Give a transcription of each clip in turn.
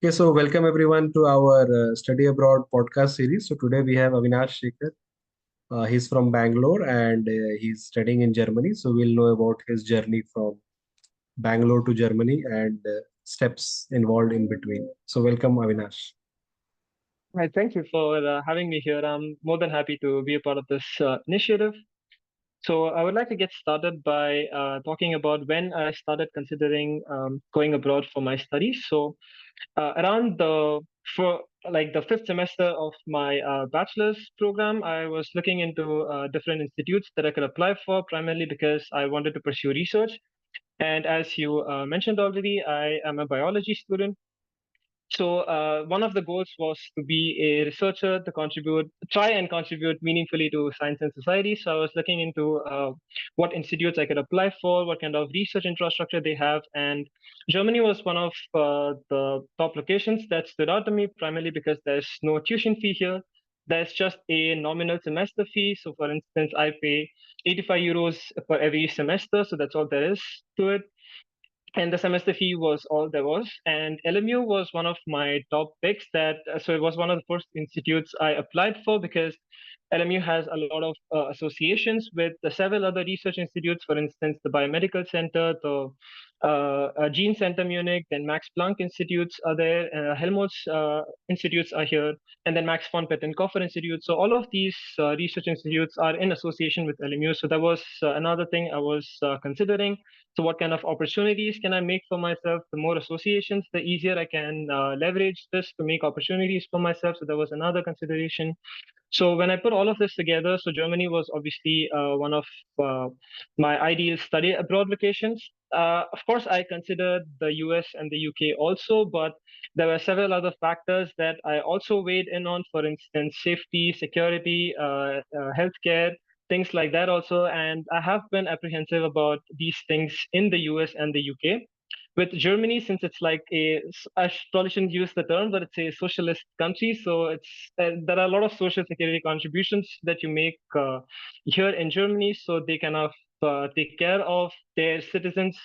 Okay, so welcome everyone to our Study Abroad podcast series. So today we have Avinash Sekhar. He's from Bangalore and he's studying in Germany. So we'll know about his journey from Bangalore to Germany and steps involved in between. So welcome, Avinash. Right, thank you for having me here. I'm more than happy to be a part of this initiative. So, I would like to get started by talking about when I started considering going abroad for my studies. So, around for like the fifth semester of my bachelor's program, I was looking into different institutes that I could apply for, primarily because I wanted to pursue research. And as you mentioned already, I am a biology student. So one of the goals was to be a researcher to try and contribute meaningfully to science and society. So I was looking into what institutes I could apply for, what kind of research infrastructure they have, and Germany was one of the top locations that stood out to me, primarily because there's no tuition fee here. There's just a nominal semester fee. So, for instance, I pay 85 euros for every semester. So that's all there is to it, and the semester fee was all there was. And LMU was one of my top picks. So it was one of the first institutes I applied for because LMU has a lot of associations with several other research institutes. For instance, the Biomedical Center, the Gene Center Munich, then Max Planck institutes are there, Helmholtz institutes are here, and then Max von Pettenkofer Institute. So all of these research institutes are in association with LMU. So that was another thing I was considering. So what kind of opportunities can I make for myself? The more associations, the easier I can leverage this to make opportunities for myself. So that was another consideration. So when I put all of this together, so Germany was obviously one of uh, my ideal study abroad locations. Of course, I considered the US and the UK also, but there were several other factors that I also weighed in on. For instance, safety, security, healthcare, things like that also. And I have been apprehensive about these things in the US and the UK. With Germany, since it's like I probably shouldn't use the term, but it's a socialist country, so there are a lot of social security contributions that you make here in Germany, so they kind of take care of their citizens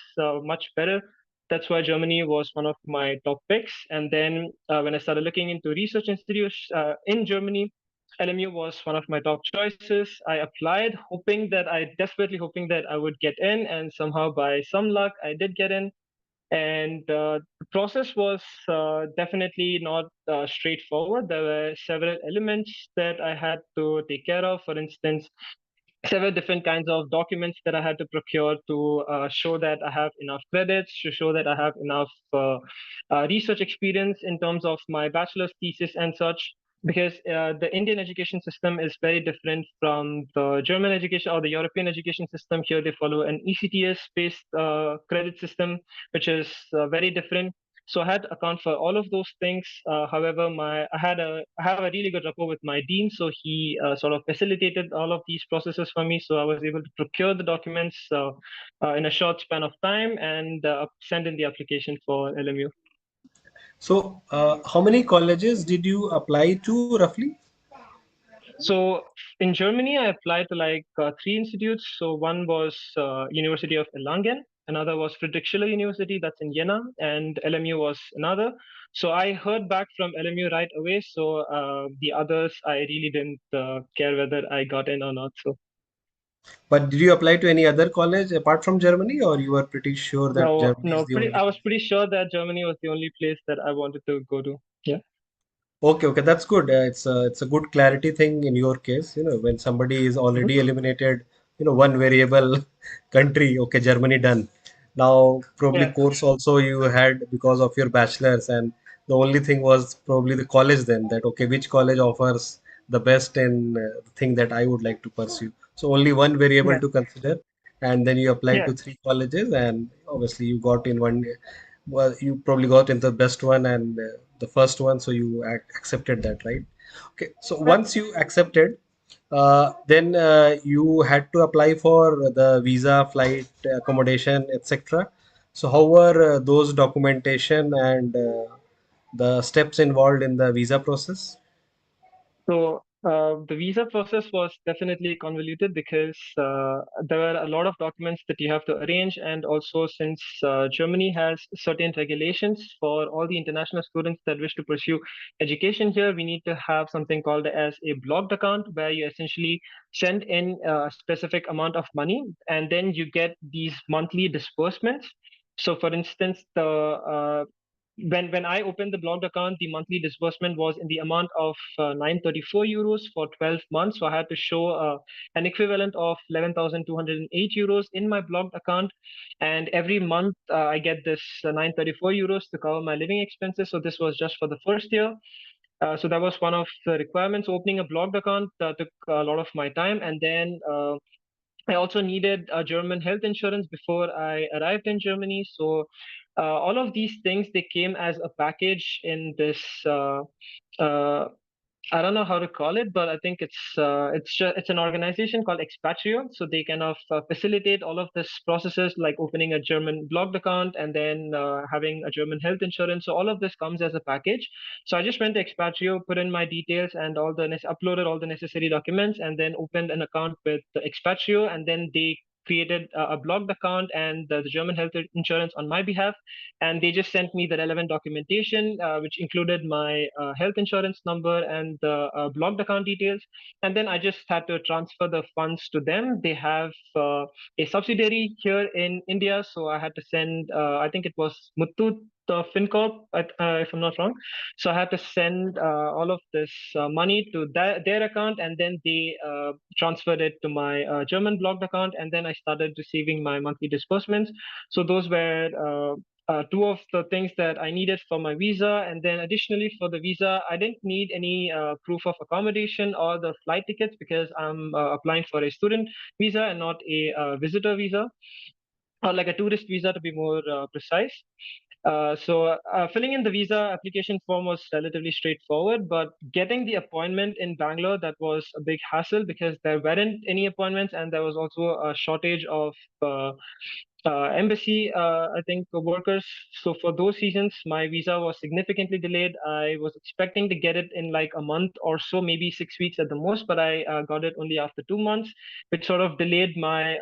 much better. That's why Germany was one of my top picks. And then when I started looking into research institutes in Germany, LMU was one of my top choices. I applied, desperately hoping that I would get in, and somehow by some luck, I did get in. And the process was definitely not straightforward. There were several elements that I had to take care of. For instance, several different kinds of documents that I had to procure to show that I have enough credits, to show that I have enough research experience in terms of my bachelor's thesis and such. Because the Indian education system is very different from the German education or the European education system. Here they follow an ECTS-based credit system, which is very different. So I had to account for all of those things. However, I have a really good rapport with my dean, so he sort of facilitated all of these processes for me. So I was able to procure the documents in a short span of time and send in the application for LMU. So how many colleges did you apply to roughly? So in Germany, I applied to like three institutes. So one was University of Erlangen, another was Friedrich Schiller University, that's in Jena, and LMU was another. So I heard back from LMU right away. So the others, I really didn't care whether I got in or not. So But did you apply to any other college apart from Germany, or you were pretty sure that no, Germany is no, the only I was place? pretty sure that Germany was the only place that I wanted to go to. Yeah. Okay, okay, that's good. It's a good clarity thing in your case. When somebody is Mhm. already eliminated, one variable country. Okay, Germany done. Now probably Yeah. course also you had because of your bachelor's, and the only thing was probably the college then. That okay, which college offers the best and the thing that I would like to pursue. So only one variable Yeah. to consider, and then you applied Yeah. to three colleges, and obviously you got in one. Well, you probably got in the best one and the first one, so you accepted that, right? Okay, so Yeah. once you accepted, then you had to apply for the visa, flight, accommodation, etc. So how were those documentation and the steps involved in the visa process? So The visa process was definitely convoluted because there were a lot of documents that you have to arrange, and also since Germany has certain regulations for all the international students that wish to pursue education here, we need to have something called as a blocked account, where you essentially send in a specific amount of money, and then you get these monthly disbursements. So, for instance, the when I opened the blogged account, the monthly disbursement was in the amount of 934 euros for 12 months. So I had to show an equivalent of 11,208 euros in my blogged account. And every month I get this 934 euros to cover my living expenses. So this was just for the first year. So that was one of the requirements. Opening a blogged account took a lot of my time. And then I also needed a German health insurance before I arrived in Germany. So all of these things, they came as a package in this uh, I don't know how to call it, but I think it's an organization called Expatrio. So they kind of facilitate all of this processes, like opening a German blogged account and then having a German health insurance. So all of this comes as a package. So I just went to Expatrio, put in my details and uploaded all the necessary documents, and then opened an account with the Expatrio, and then they created a blogged account and the German health insurance on my behalf, and they just sent me the relevant documentation, which included my health insurance number and the blocked account details. And then I just had to transfer the funds to them. They have a subsidiary here in India, so I had to send, I think it was Muthoot FinCorp, if I'm not wrong. So I had to send all of this money to their account, and then they transferred it to my German blocked account, and then I started receiving my monthly disbursements. So those were two of the things that I needed for my visa. And then additionally for the visa, I didn't need any proof of accommodation or the flight tickets because I'm applying for a student visa and not a visitor visa, or like a tourist visa to be more precise. Filling in the visa application form was relatively straightforward, but getting the appointment in Bangalore, that was a big hassle because there weren't any appointments, and there was also a shortage of uh, embassy, I think, workers. So for those reasons, my visa was significantly delayed. I was expecting to get it in like a month or so, maybe 6 weeks at the most, but I got it only after 2 months, which sort of delayed my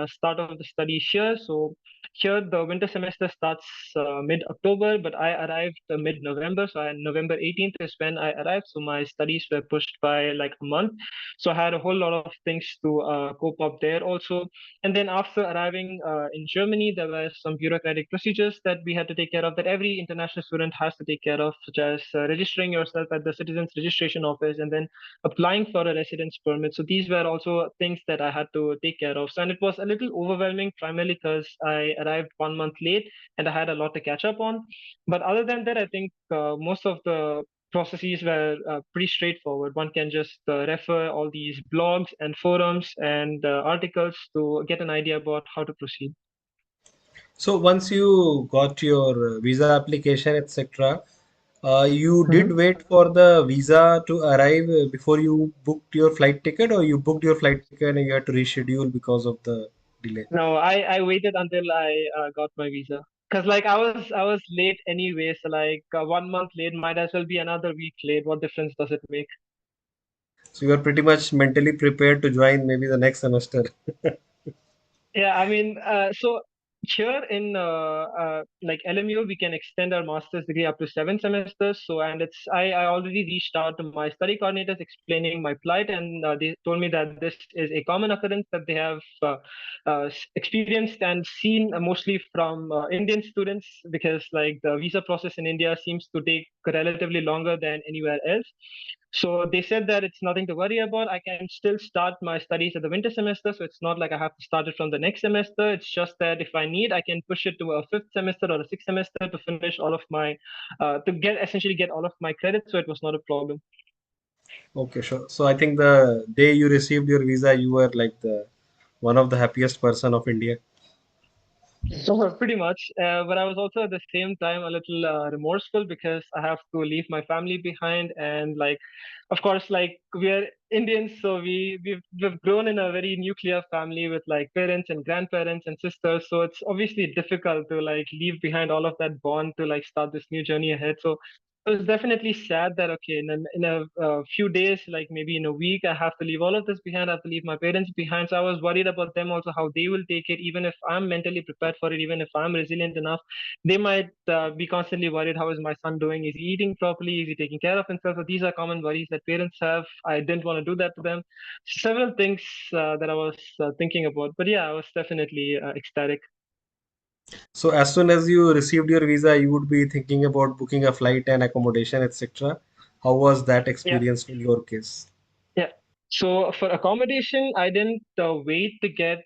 start of the studies here. So here, the winter semester starts mid-October, but I arrived mid-November. So November 18th is when I arrived. So my studies were pushed by like a month. So I had a whole lot of things to cope up there also. And then after arriving in Germany, there were some bureaucratic procedures that we had to take care of, that every international student has to take care of, such as registering yourself at the Citizens Registration Office and then applying for a residence permit. So these were also things that I had to take care of. So, and it was a little overwhelming, primarily because I arrived 1 month late and I had a lot to catch up on. But other than that, I think most of the processes were pretty straightforward. One can just refer all these blogs and forums and articles to get an idea about how to proceed. So once you got your visa application, etc., you did Mhm. wait for the visa to arrive before you booked your flight ticket, or you booked your flight ticket and you had to reschedule because of the delay. No, I waited until I got my visa. Cause like I was late anyway, so like 1 month late might as well be another week late. What difference does it make? So you are pretty much mentally prepared to join maybe the next semester. Yeah, I mean, so here in like LMU, we can extend our master's degree up to 7 semesters. So, and I already reached out to my study coordinators explaining my plight, and they told me that this is a common occurrence that they have experienced and seen mostly from Indian students, because like the visa process in India seems to take relatively longer than anywhere else. So they said that it's nothing to worry about. I can still start my studies at the winter semester, so it's not like I have to start it from the next semester. It's just that if I need, I can push it to a fifth semester or a sixth semester to finish all of my, to get essentially get all of my credits. So it was not a problem. Okay, sure. So I think the day you received your visa, you were like the one of the happiest person of India. So pretty much, but I was also at the same time a little remorseful because I have to leave my family behind, and like, of course, like we are Indians, so we've grown in a very nuclear family with like parents and grandparents and sisters. So it's obviously difficult to like leave behind all of that bond to like start this new journey ahead. So it was definitely sad that okay, in a few days, like maybe in a week, I have to leave all of this behind. I have to leave my parents behind. So I was worried about them also, how they will take it. Even if I'm mentally prepared for it, even if I'm resilient enough, they might be constantly worried. How is my son doing? Is he eating properly? Is he taking care of himself? So these are common worries that parents have. I didn't want to do that to them. Several things that I was thinking about. But yeah, I was definitely ecstatic. So as soon as you received your visa, you would be thinking about booking a flight and accommodation, etc. How was that Yeah. experience in your case? Yeah. So for accommodation, I didn't wait to get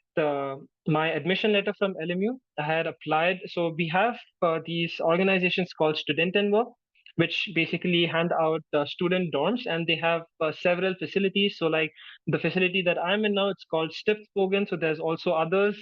my admission letter from LMU. I had applied. So we have these organizations called Student and Work, which basically hand out student dorms, and they have several facilities. So like the facility that I'm in now, it's called Stiftsbogen. So there's also others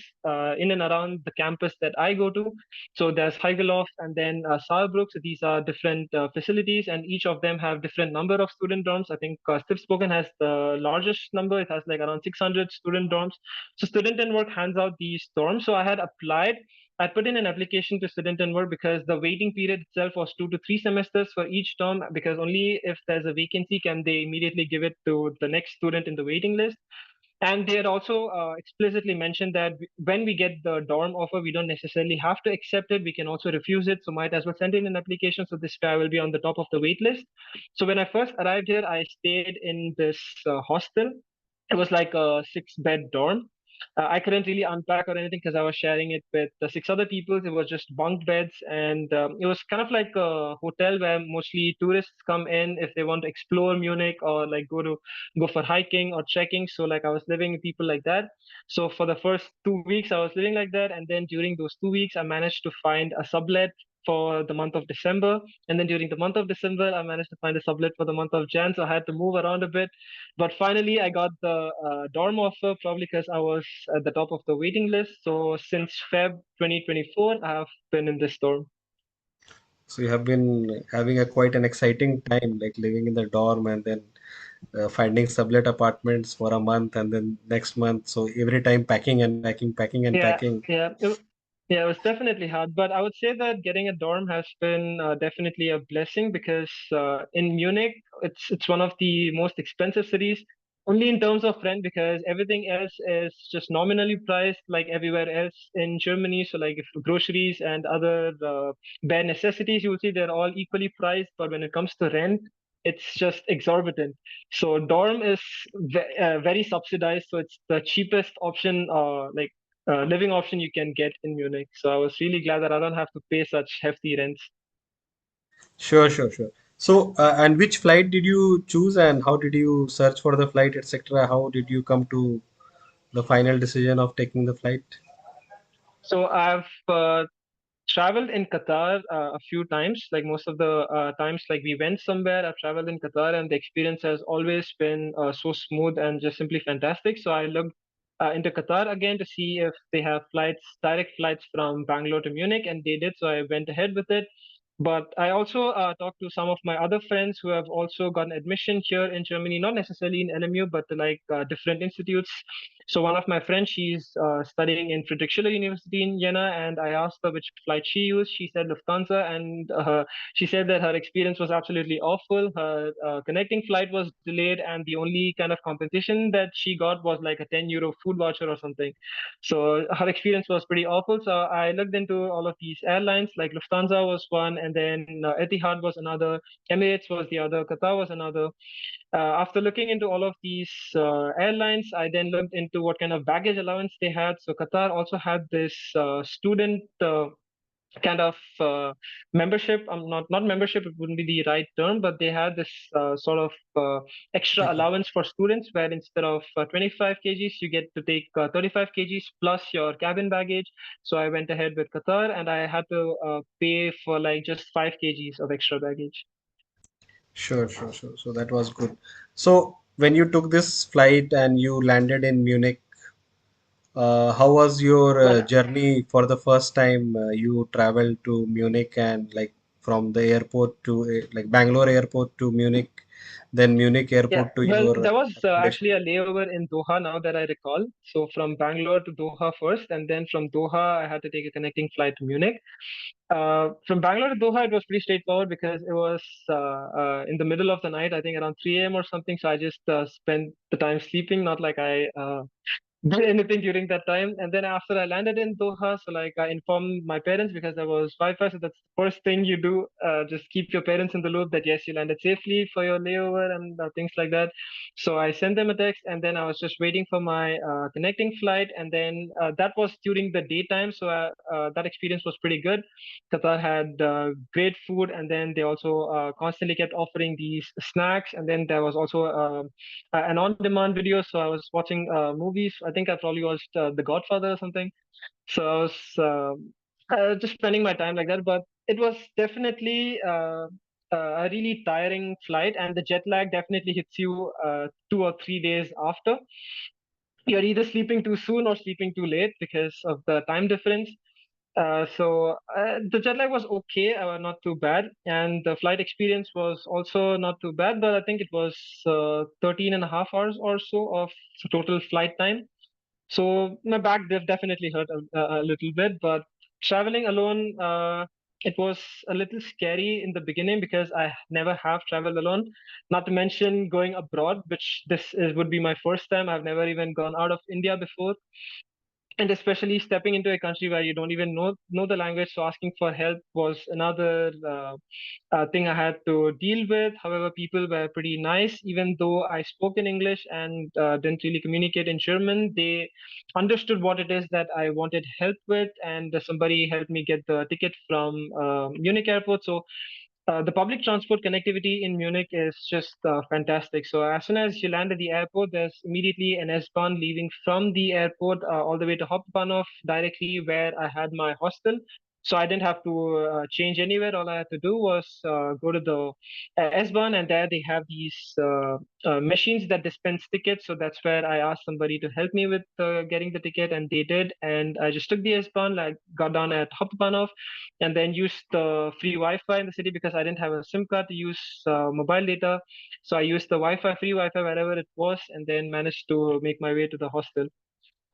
in and around the campus that I go to. So there's Heigeloft and then Saarbrück. So these are different facilities, and each of them have different number of student dorms. I think Stiftsbogen has the largest number. It has like around 600 student dorms. So Student and Work hands out these dorms. So I had applied. I put in an application to Student and Work because the waiting period itself was 2 to 3 semesters for each term. Because only if there's a vacancy can they immediately give it to the next student in the waiting list. And they had also explicitly mentioned that when we get the dorm offer, we don't necessarily have to accept it. We can also refuse it. So might as well send in an application. So this way I will be on the top of the wait list. So when I first arrived here, I stayed in this hostel. It was like a six-bed dorm. I couldn't really unpack or anything because I was sharing it with the six other people. It was just bunk beds, and it was kind of like a hotel where mostly tourists come in if they want to explore Munich or like go for hiking or trekking. So like I was living with people like that. So for the first 2 weeks, I was living like that, and then during those 2 weeks, I managed to find a sublet for the month of December, and then during the month of December, I managed to find a sublet for the month of Jan. So I had to move around a bit, but finally, I got the dorm offer probably because I was at the top of the waiting list. So since Feb 2024, I have been in this dorm. So you have been having a quite an exciting time, like living in the dorm and then finding sublet apartments for a month and then next month. So every time packing and packing, packing and Yeah, packing. yeah, yeah. It was definitely hard, but I would say that getting a dorm has been definitely a blessing because in Munich, it's one of the most expensive cities. Only in terms of rent, because everything else is just nominally priced, like everywhere else in Germany. So, like if groceries and other bare necessities, you will see they're all equally priced. But when it comes to rent, it's just exorbitant. So dorm is very subsidized, so it's the cheapest option, living option you can get in Munich. So I was really glad that I don't have to pay such hefty rents. Sure, sure, sure. So, and which flight did you choose and how did you search for the flight, etc.? How did you come to the final decision of taking the flight? So I've traveled in Qatar a few times. Like most of the times, like we went somewhere, I've traveled in Qatar, and the experience has always been so smooth and just simply fantastic. So I looked into Qatar again to see if they have direct flights from Bangalore to Munich, and they did. So I went ahead with it. But I also talked to some of my other friends who have also gotten admission here in Germany, not necessarily in LMU, but like different institutes. So one of my friends, she's studying in Friedrich Schiller University in Jena, and I asked her which flight she used. She said Lufthansa, and she said that her experience was absolutely awful. Her connecting flight was delayed, and the only kind of compensation that she got was like a 10 euro food voucher or something. So her experience was pretty awful. So I looked into all of these airlines, like Lufthansa was one, and then Etihad was another, Emirates was the other, Qatar was another. After looking into all of these airlines, I then looked into what kind of baggage allowance they had. So Qatar also had this student kind of membership. Not membership, it wouldn't be the right term, but they had this sort of extra allowance for students, where instead of 25 kgs, you get to take 35 kgs plus your cabin baggage. So I went ahead with Qatar, and I had to pay for like just 5 kgs of extra baggage. Sure, sure, sure. So that was good. So when you took this flight and you landed in Munich, how was your Well, journey for the first time you traveled to Munich and like from the airport to like Bangalore airport to Munich? then Munich Yeah, airport to well, your there was accommodation? actually a layover in Doha now that I recall. So from Bangalore to Doha first, and then from Doha, I had to take a connecting flight to Munich. From Bangalore to Doha, it was pretty straightforward because it was in the middle of the night, I think around 3 a.m. or something. So I just spent the time sleeping, not like I do anything during that time. And then after I landed in Doha, so like I informed my parents because there was Wi-Fi. So that's the first thing you do. Just keep your parents in the loop that yes, you landed safely for your layover and things like that. So I sent them a text, and then I was just waiting for my connecting flight. And then that was during the daytime, so that experience was pretty good. Qatar had great food, and then they also constantly kept offering these snacks. And then there was also an on-demand video. So I was watching movies. I think I probably watched The Godfather or something. So I was just spending my time like that. But it was definitely a really tiring flight, and the jet lag definitely hits you 2 or 3 days after. You're either sleeping too soon or sleeping too late because of the time difference. So the jet lag was okay, not too bad, and the flight experience was also not too bad. But I think it was 13 and a half hours or so of total flight time. So my back definitely hurt a little bit, but traveling alone, it was a little scary in the beginning because I never have traveled alone. Not to mention going abroad, which would be my first time. I've never even gone out of India before, and especially stepping into a country where you don't even know the language, so asking for help was another thing I had to deal with. However, people were pretty nice. Even though I spoke in English and didn't really communicate in German, they understood what it is that I wanted help with, and somebody helped me get the ticket from Munich airport. So the public transport connectivity in Munich is just fantastic. So as soon as you land at the airport, there's immediately an S-Bahn leaving from the airport all the way to Hauptbahnhof directly where I had my hostel. So I didn't have to change anywhere. All I had to do was go to the S-Bahn, and there they have these machines that dispense tickets. So that's where I asked somebody to help me with getting the ticket, and they did. And I just took the S-Bahn, like got down at Hauptbahnhof, and then used the free Wi-Fi in the city because I didn't have a SIM card to use mobile data. So I used the free Wi-Fi wherever it was, and then managed to make my way to the hostel.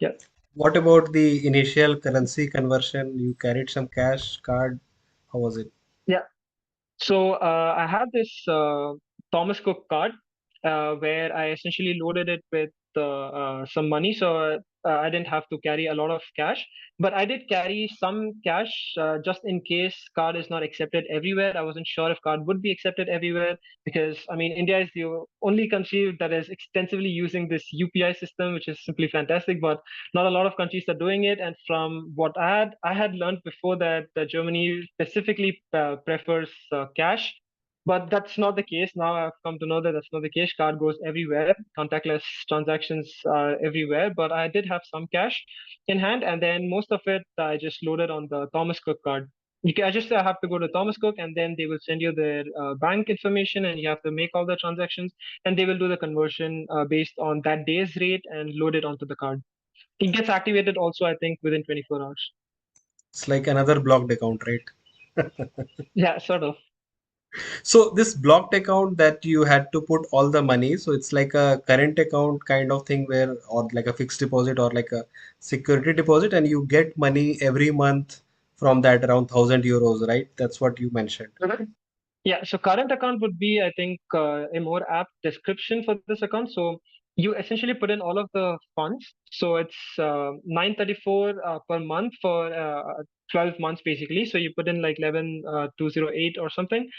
Yeah. What about the initial currency conversion? You carried some cash card. How was it? Yeah. So I have this Thomas Cook card where I essentially loaded it with some money. So I didn't have to carry a lot of cash, but I did carry some cash just in case card is not accepted everywhere. I wasn't sure if card would be accepted everywhere because I mean India is the only country that is extensively using this UPI system, which is simply fantastic. But not a lot of countries are doing it. And from what I had learned before that Germany specifically prefers cash, but that's not the case. Now I've come to know that that's not the case. Card goes everywhere. Contactless transactions are everywhere. But I did have some cash in hand, and then most of it I just loaded on the Thomas Cook card. I just have to go to Thomas Cook, and then they will send you their bank information, and you have to make all the transactions, and they will do the conversion based on that day's rate and load it onto the card. It gets activated also, I think, within 24 hours. It's like another blocked account, right? Yeah, sort of. So this blocked account that you had to put all the money, so it's like a current account kind of thing where, or like a fixed deposit or like a security deposit, and you get money every month from that around 1,000 euros, right? That's what you mentioned. Mhm. Yeah, so current account would be, I think, a more apt description for this account. So you essentially put in all of the funds. So it's 934 per month for 12 months basically. So you put in like 11,208 or something,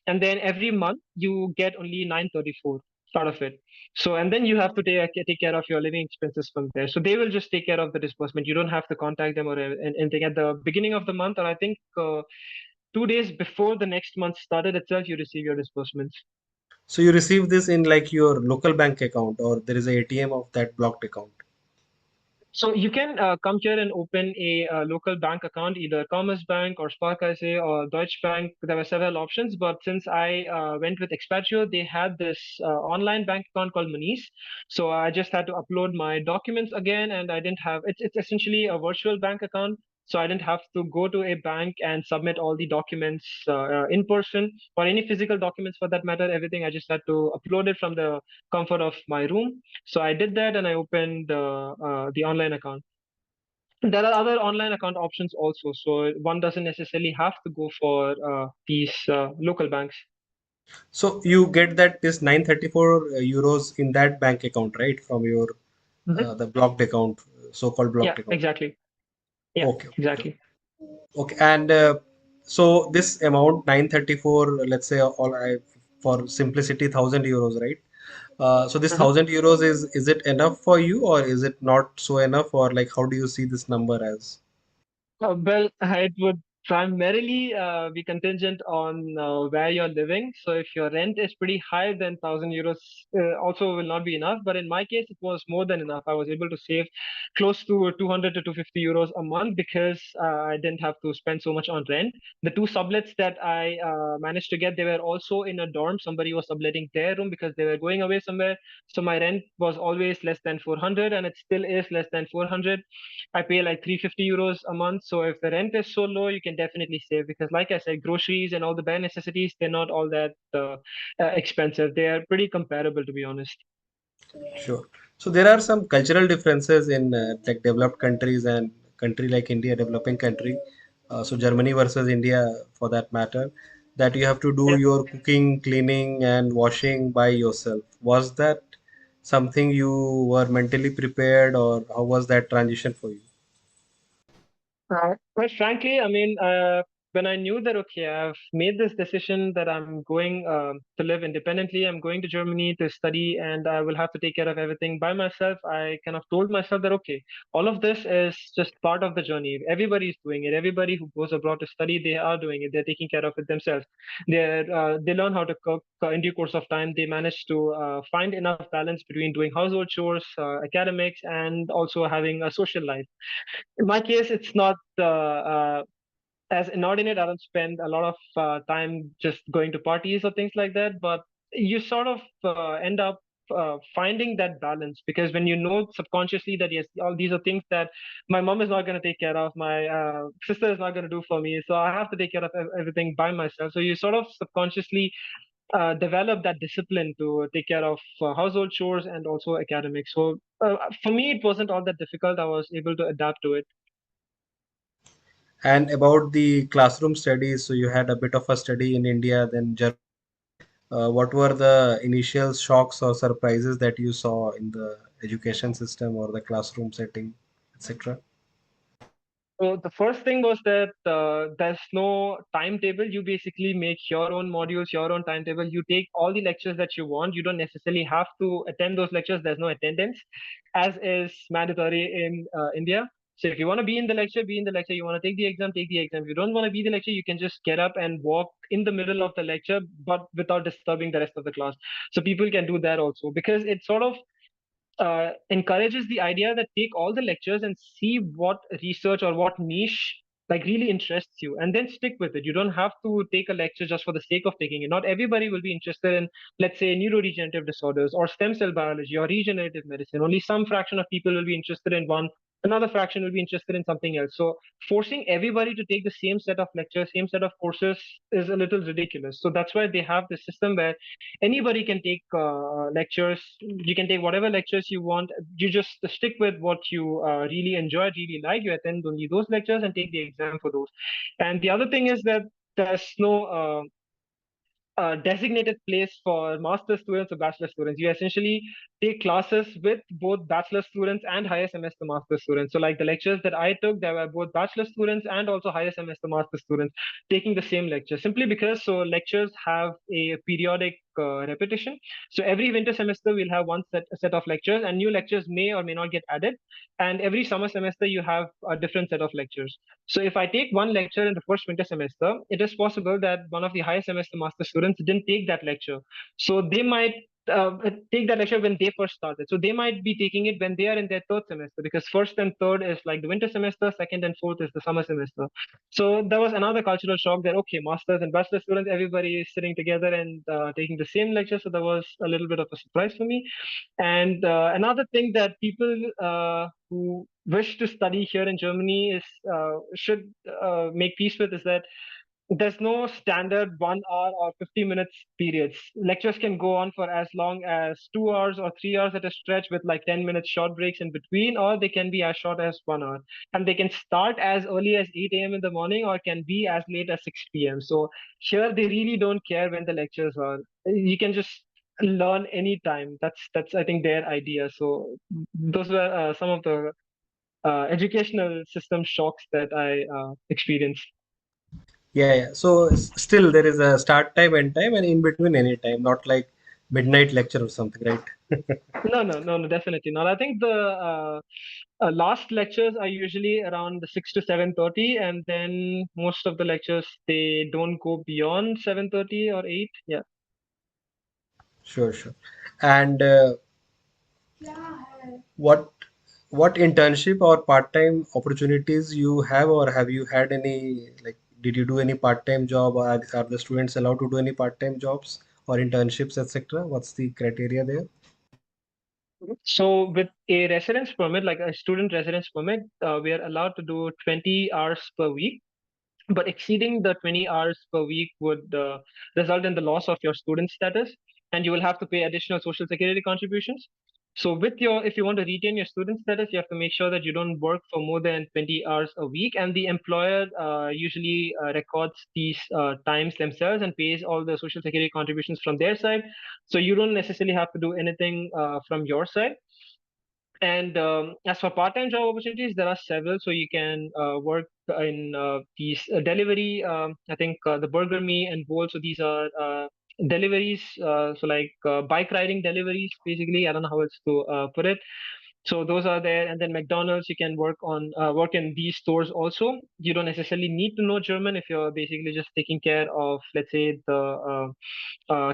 and then every month you get only 934 out of it. So and then you have to take care of your living expenses from there. So they will just take care of the disbursement. You don't have to contact them or anything at the beginning of the month, or I think 2 days before the next month started itself, you receive your disbursements. So you receive this in like your local bank account, or there is a ATM of that blocked account. So you can come here and open a local bank account, either Commerce Bank or Sparkasse or Deutsche Bank. There were several options, but since I went with Expatrio, they had this online bank account called Moniz. So I just had to upload my documents again, and I didn't have it's essentially a virtual bank account. so I didn't have to go to a bank and submit all the documents in person, or any physical documents for that matter. Everything I just had to upload it from the comfort of my room. So I did that, and I opened the online account. There are other online account options also, so one doesn't necessarily have to go for these local banks. So you get that this 934 euros in that bank account, right? From your Mhm. the blocked account, so-called Yeah, blocked account. exactly. Yeah, Okay, okay, exactly. okay. And so this amount 934, let's say all I for simplicity 1,000 euros, right? So this Mhm. 1,000 euros is it enough for you or is it not so enough, or like how do you see this number as? Well, it would primarily be contingent on where you're living. So if your rent is pretty high, then 1,000 euros also will not be enough. But in my case, it was more than enough. I was able to save close to 200 to 250 euros a month because I didn't have to spend so much on rent. The two sublets that I managed to get, they were also in a dorm. Somebody was subletting their room because they were going away somewhere. So my rent was always less than 400, and it still is less than 400. I pay like 350 euros a month. So if the rent is so low, you can definitely save, because, like I said, groceries and all the bare necessities, they're not all that expensive. They are pretty comparable, to be honest. Sure. So there are some cultural differences in like developed countries and country like India, developing country. So Germany versus India, for that matter, that you have to do Yeah. your cooking, cleaning, and washing by yourself. Was that something you were mentally prepared, or how was that transition for you? Quite frankly, I mean, when I knew that, okay, I've made this decision that I'm going to live independently, I'm going to Germany to study, and I will have to take care of everything by myself, I kind of told myself that, okay, all of this is just part of the journey. Everybody's doing it. Everybody who goes abroad to study, they are doing it. They're taking care of it themselves. They learn how to cook in due course of time. They manage to find enough balance between doing household chores, academics, and also having a social life. In my case, it's not as inordinate. I don't spend a lot of time just going to parties or things like that, but you sort of end up finding that balance, because when you know subconsciously that yes, all these are things that my mom is not going to take care of, my sister is not going to do for me, so I have to take care of everything by myself. So you sort of subconsciously develop that discipline to take care of household chores and also academics. So for me, it wasn't all that difficult. I was able to adapt to it. And about the classroom studies, so you had a bit of a study in India, then Germany. What were the initial shocks or surprises that you saw in the education system or the classroom setting, etc.? So the first thing was that there's no timetable. You basically make your own modules, your own timetable. You take all the lectures that you want. You don't necessarily have to attend those lectures. There's no attendance, as is mandatory in India. So if you want to be in the lecture, be in the lecture. You want to take the exam, take the exam. If you don't want to be in the lecture, you can just get up and walk in the middle of the lecture, but without disturbing the rest of the class. So people can do that also, because it sort of encourages the idea that take all the lectures and see what research or what niche like really interests you, and then stick with it. You don't have to take a lecture just for the sake of taking it. Not everybody will be interested in, let's say, neurodegenerative disorders or stem cell biology or regenerative medicine. Only some fraction of people will be interested in one. Another fraction will be interested in something else. So forcing everybody to take the same set of lectures, same set of courses, is a little ridiculous. So that's why they have the system where anybody can take lectures. You can take whatever lectures you want. You just stick with what you really enjoy, really like. You attend only those lectures and take the exam for those. And the other thing is that there's no designated place for master students or bachelor students. You essentially take classes with both bachelor students and higher semester master students. So, like the lectures that I took, there were both bachelor students and also higher semester master students taking the same lecture, simply because so lectures have a periodic repetition. So every winter semester we'll have a set of lectures, and new lectures may or may not get added. And every summer semester you have a different set of lectures. So if I take one lecture in the first winter semester, it is possible that one of the higher semester master students didn't take that lecture. So they might take that lecture when they first started. So they might be taking it when they are in their third semester, because first and third is like the winter semester, second and fourth is the summer semester. So there was another cultural shock that, okay, masters and bachelor students, everybody is sitting together and taking the same lecture. So that was a little bit of a surprise for me. And another thing that people who wish to study here in Germany is should make peace with is that there's no standard 1 hour or 50 minutes periods. Lectures can go on for as long as 2 hours or 3 hours at a stretch with like 10 minutes short breaks in between, or they can be as short as 1 hour. And they can start as early as 8 a.m. in the morning or can be as late as 6 p.m. So here they really don't care when the lectures are. You can just learn anytime. That's I think their idea. So those were some of the educational system shocks that I experienced. Yeah, yeah. So still there is a start time, end time, and in between any time, not like midnight lecture or something, right? No, no, no, no, definitely not. I think the last lectures are usually around the 6 to 7:30, and then most of the lectures they don't go beyond 7:30 or 8. Yeah. Sure, sure. And what what internship or part-time opportunities you have, or have you had any, like, did you do any part-time job, or are the students allowed to do any part-time jobs or internships, etc.? What's the criteria there? So with a residence permit, like a student residence permit, we are allowed to do 20 hours per week. But exceeding the 20 hours per week would result in the loss of your student status, and you will have to pay additional social security contributions. So with your, if you want to retain your student status, you have to make sure that you don't work for more than 20 hours a week, and the employer usually records these times themselves and pays all the social security contributions from their side. So you don't necessarily have to do anything from your side. And as for part-time job opportunities, there are several. So you can work in these delivery. I think the Burger Me and Bolt. So these are deliveries. So like bike riding deliveries, basically. I don't know how else to put it. So those are there, and then McDonald's. You can work in these stores also. You don't necessarily need to know German if you're basically just taking care of, let's say, the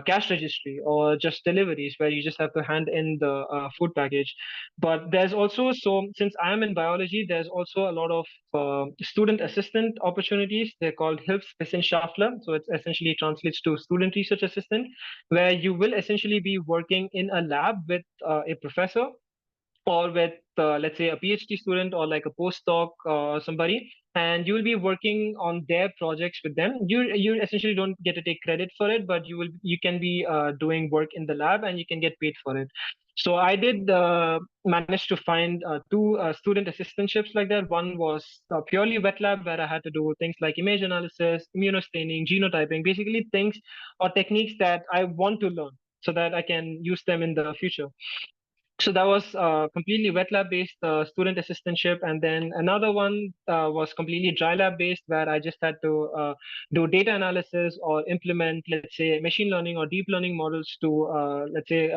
cash registry or just deliveries where you just have to hand in the food package. But there's also, so since I am in biology, there's also a lot of student assistant opportunities. They're called Hilfswissenschaftler. So it essentially translates to student research assistant, where you will essentially be working in a lab with a professor or with let's say a PhD student or like a postdoc or somebody, and you will be working on their projects with them. You essentially don't get to take credit for it, but you can be doing work in the lab and you can get paid for it. So I did manage to find two student assistantships like that. One was purely wet lab, where I had to do things like image analysis, immunostaining, genotyping, basically things or techniques that I want to learn so that I can use them in the future. So that was completely wet lab based student assistantship, and then another one was completely dry lab based, where I just had to do data analysis or implement, let's say, machine learning or deep learning models to let's say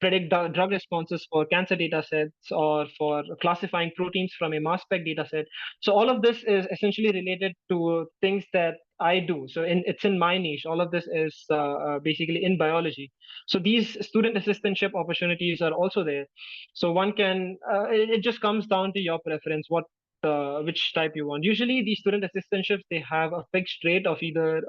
predict drug responses for cancer data sets or for classifying proteins from a mass spec data set. So all of this is essentially related to things that I do. So it's in my niche. All of this is basically in biology. So these student assistantship opportunities are also there. So one can it just comes down to your preference, what which type you want. Usually these student assistantships, they have a fixed rate of either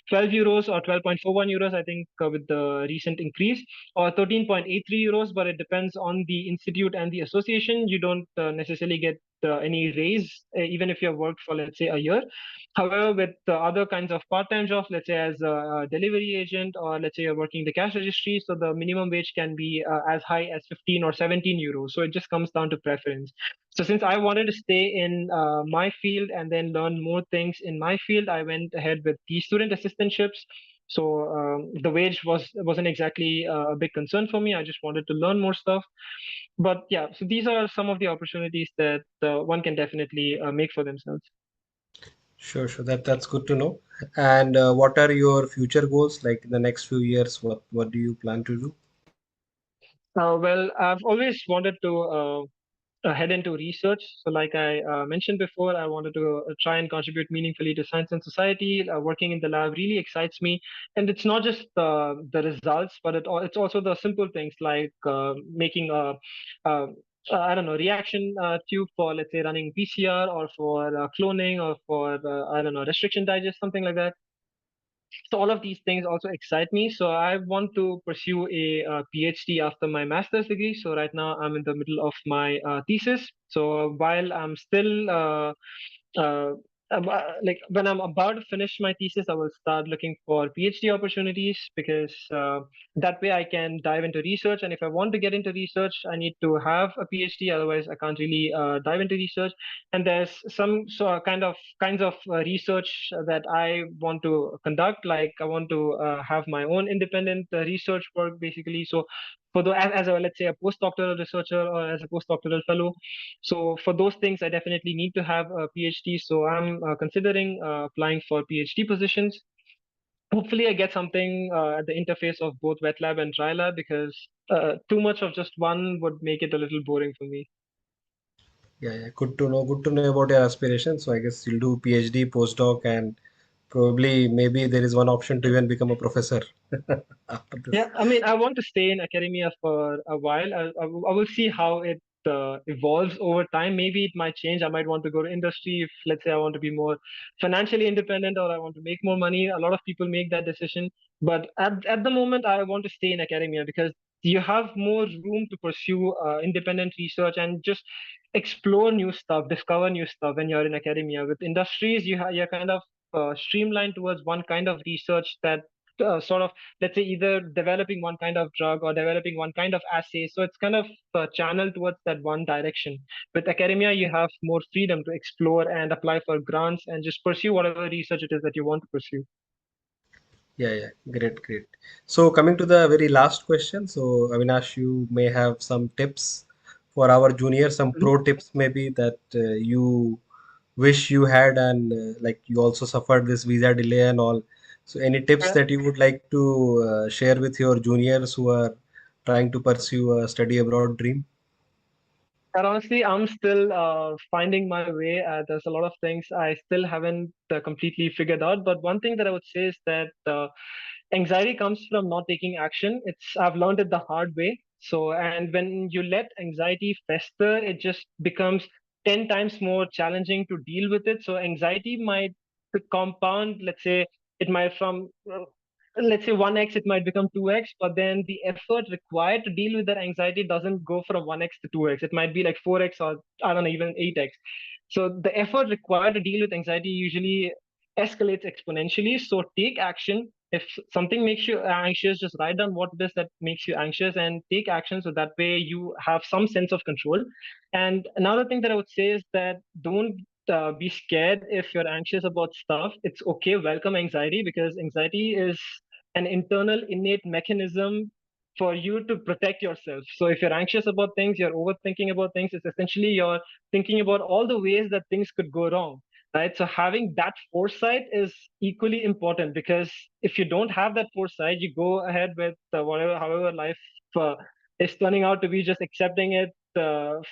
12 euros or 12.41 euros, I think, with the recent increase, or 13.83 euros, but it depends on the institute and the association. You don't necessarily get any raise even if you have worked for, let's say, a year. However, with other kinds of part-time jobs, let's say as a delivery agent, or let's say you're working the cash registry, so the minimum wage can be as high as 15 or 17 euros. So it just comes down to preference. So since I wanted to stay in my field and then learn more things in my field, I went ahead with the student assistantships. So the wage wasn't exactly a big concern for me. I just wanted to learn more stuff. But yeah, so these are some of the opportunities that one can definitely make for themselves. Sure, sure. That's good to know. And what are your future goals? Like in the next few years, what do you plan to do? Well, I've always wanted to head into research. So, like I mentioned before, I wanted to try and contribute meaningfully to science and society. Working in the lab really excites me, and it's not just the results, but it's also the simple things like making a I don't know, reaction tube for, let's say, running PCR, or for cloning, or for I don't know, restriction digest, something like that. So all of these things also excite me. So I want to pursue a, PhD after my master's degree. So right now I'm in the middle of my thesis. So while I'm still uh, like when I'm about to finish my thesis, I will start looking for PhD opportunities because that way I can dive into research. And if I want to get into research, I need to have a PhD. Otherwise, I can't really dive into research. And there's some kinds of research that I want to conduct. Like I want to have my own independent research work, basically. So for the as a, let's say, a postdoctoral researcher or as a postdoctoral fellow, so for those things, I definitely need to have a PhD. So I'm considering applying for PhD positions. Hopefully, I get something at the interface of both wet lab and dry lab because too much of just one would make it a little boring for me. Yeah, yeah, good to know. Good to know about your aspirations. So I guess you'll do PhD, postdoc, and probably maybe there is one option to even become a professor after Yeah, this. I mean, I want to stay in academia for a while. I will see how it evolves over time. Maybe it might change. I might want to go to industry if, let's say, I want to be more financially independent or I want to make more money. A lot of people make that decision. But at the moment, I want to stay in academia because you have more room to pursue independent research and just explore new stuff, discover new stuff when you're in academia. With industries, you're kind of streamlined towards one kind of research that sort of, let's say, either developing one kind of drug or developing one kind of assay. So it's kind of channeled towards that one direction. With academia, you have more freedom to explore and apply for grants and just pursue whatever research it is that you want to pursue. Yeah, yeah, great, great. So coming to the very last question, so Avinash, you may have some tips for our juniors, some Mhm. pro tips maybe that you wish you had, and like you also suffered this visa delay and all. So any tips Yeah. that you would like to share with your juniors who are trying to pursue a study abroad dream? And honestly, I'm still finding my way. There's a lot of things I still haven't completely figured out. But one thing that I would say is that anxiety comes from not taking action. It's I've learned it the hard way. So, and when you let anxiety fester, it just becomes 10 times more challenging to deal with it. So anxiety might compound, let's say it might from let's say 1x, it might become 2x, but then the effort required to deal with that anxiety doesn't go from 1x to 2x. It might be like 4x, or I don't know, even 8x. So the effort required to deal with anxiety usually escalates exponentially. So take action. If something makes you anxious, just write down what it is that makes you anxious and take action, so that way you have some sense of control. And another thing that I would say is that don't be scared if you're anxious about stuff. It's okay. Welcome anxiety, because anxiety is an internal innate mechanism for you to protect yourself. So if you're anxious about things, you're overthinking about things, it's essentially you're thinking about all the ways that things could go wrong. Right. So having that foresight is equally important, because if you don't have that foresight, you go ahead with however life uh, is turning out to be, just accepting it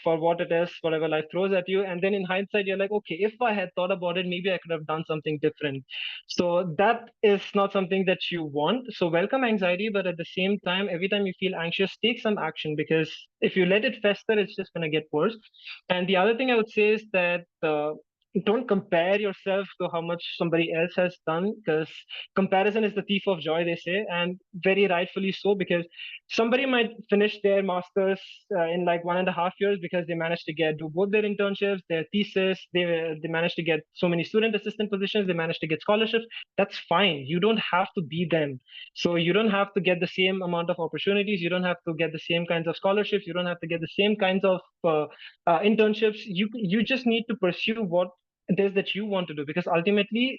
for what it is, whatever life throws at you. And then in hindsight, you're like, okay, if I had thought about it, maybe I could have done something different. So that is not something that you want. So welcome anxiety, but at the same time, every time you feel anxious, take some action, because if you let it fester, it's just going to get worse. And the other thing I would say is that don't compare yourself to how much somebody else has done, because comparison is the thief of joy, they say, and very rightfully so, because somebody might finish their masters in like 1.5 years because they managed to do both their internships, their thesis, they managed to get so many student assistant positions, they managed to get scholarships. That's fine. You don't have to be them. So you don't have to get the same amount of opportunities. You don't have to get the same kinds of scholarships. You don't have to get the same kinds of internships. You just need to pursue what it is that you want to do, because ultimately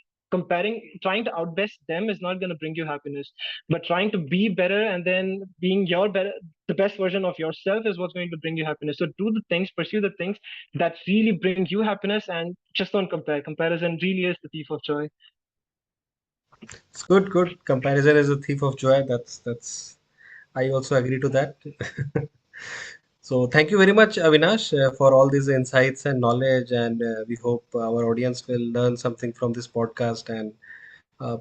trying to outbest them is not going to bring you happiness, but trying to be better and then being the best version of yourself is what's going to bring you happiness. So do the things, pursue the things that really bring you happiness, and just don't compare. Comparison really is the thief of joy. It's good, good. Comparison is a thief of joy. That's. I also agree to that. So thank you very much, Avinash, for all these insights and knowledge, and we hope our audience will learn something from this podcast, and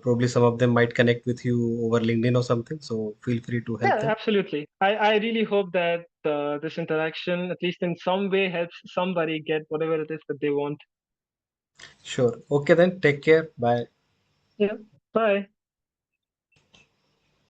probably some of them might connect with you over LinkedIn or something. So feel free to help Yeah, them. absolutely. I really hope that this interaction, at least in some way, helps somebody get whatever it is that they want. Sure. Okay then. Take care. Bye. Yeah. Bye.